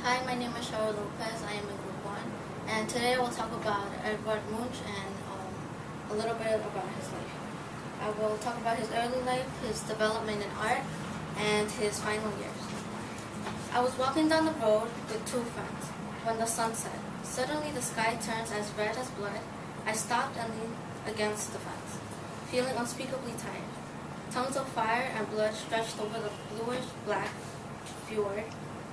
Hi, my name is Cheryl Lopez. I am in Group 1, and today I will talk about Edvard Munch and a little bit about his life. I will talk about his early life, his development in art, and his final years. I was walking down the road with two friends when the sun set. Suddenly the sky turns as red as blood. I stopped and leaned against the fence, feeling unspeakably tired. Tongues of fire and blood stretched over the bluish-black fjord.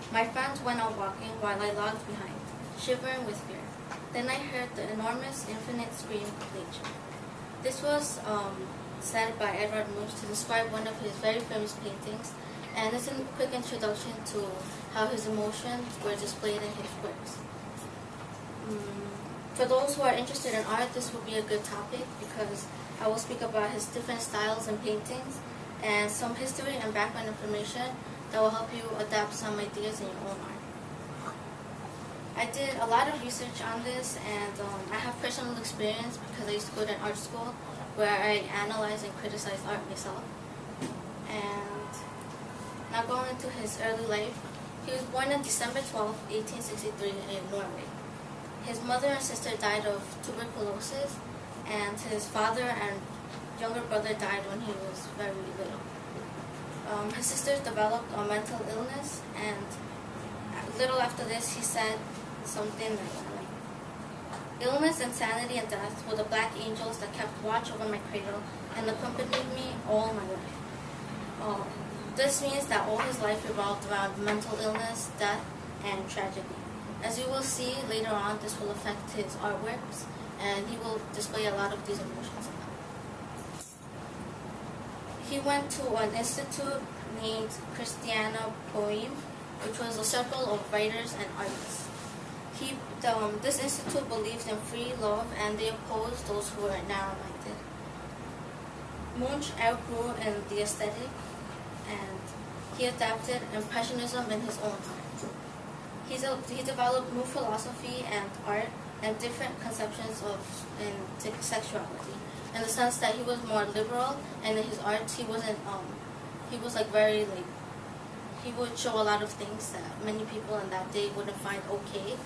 My friends went out walking while I logged behind, shivering with fear. Then I heard the enormous, infinite scream of nature. This was said by Edvard Munch to describe one of his very famous paintings, and it's a quick introduction to how his emotions were displayed in his works. For those who are interested in art, this will be a good topic because I will speak about his different styles and paintings and some history and background information that will help you adapt some ideas in your own art. I did a lot of research on this, and I have personal experience because I used to go to an art school where I analyze and criticize art myself. And now going into his early life, he was born on December 12, 1863 in Norway. His mother and sister died of tuberculosis, and his father and younger brother died when he was very little. His sisters developed a mental illness, and a little after this he said something like, "Illness, insanity, and death were the black angels that kept watch over my cradle and accompanied me all my life." This means that all his life revolved around mental illness, death, and tragedy. As you will see later on, this will affect his artworks, and he will display a lot of these emotions. He went to an institute named Christiana Poem, which was a circle of writers and artists. This institute believed in free love, and they opposed those who were narrow-minded. Munch outgrew in the aesthetic, and he adapted Impressionism in his own art. He developed new philosophy and art and different conceptions of sexuality, in the sense that he was more liberal, and in his art he wasn't. He was he would show a lot of things that many people in that day wouldn't find okay.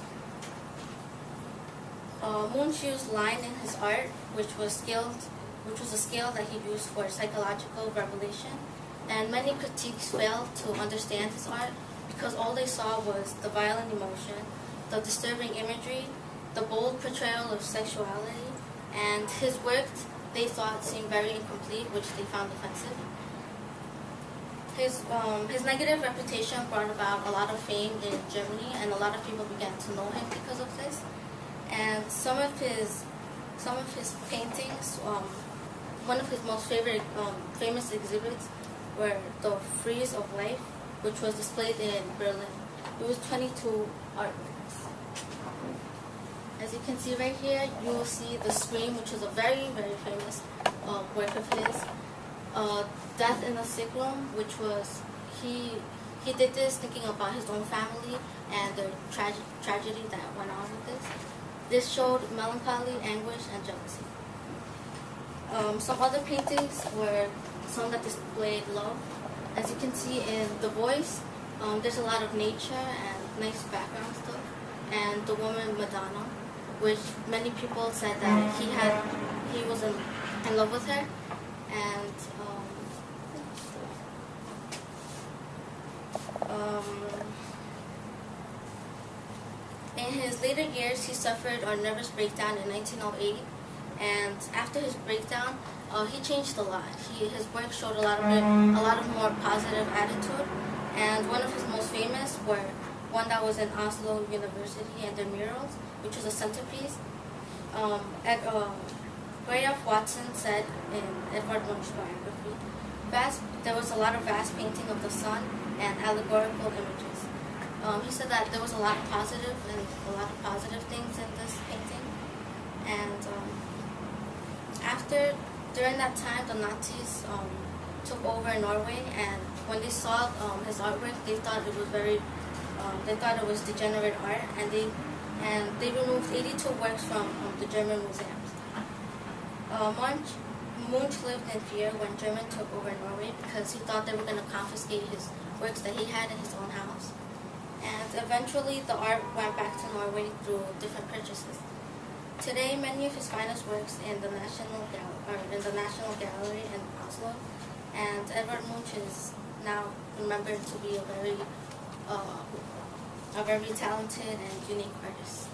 Munch used line in his art, which was a skill that he used for psychological revelation, and many critiques failed to understand his art because all they saw was the violent emotion, the disturbing imagery, the bold portrayal of sexuality, and his work they thought seemed very incomplete, which they found offensive. His negative reputation brought about a lot of fame in Germany, and a lot of people began to know him because of this. And some of his paintings, one of his most famous exhibits were the Frieze of Life, which was displayed in Berlin. It was 22 artworks. As you can see right here, you will see The Scream, which is a very, very famous work of his. Death in the Sick Room, which was, he did this thinking about his own family and the tragedy that went on with this. This showed melancholy, anguish, and jealousy. Some other paintings were some that displayed love. As you can see in The Voice, there's a lot of nature and nice background stuff. And the woman Madonna, which many people said that he was in love with her. And in his later years, he suffered a nervous breakdown in 1908. And after his breakdown, he changed a lot. His work showed a lot of more positive attitude, and one of his most famous were one that was in Oslo University and their murals, which was a centerpiece. Graham Watson said in Edvard Munch's biography, there was a lot of vast painting of the sun and allegorical images. He said that there was a lot of positive things in this painting, and during that time, the Nazis took over Norway, and when they saw his artwork, they thought it was degenerate art, and they removed 82 works from the German museums. Munch lived in fear when Germans took over Norway because he thought they were going to confiscate his works that he had in his own house. And eventually the art went back to Norway through different purchases. Today, many of his finest works in the National Gallery in Oslo, and Edvard Munch is now remembered to be a very talented and unique artist.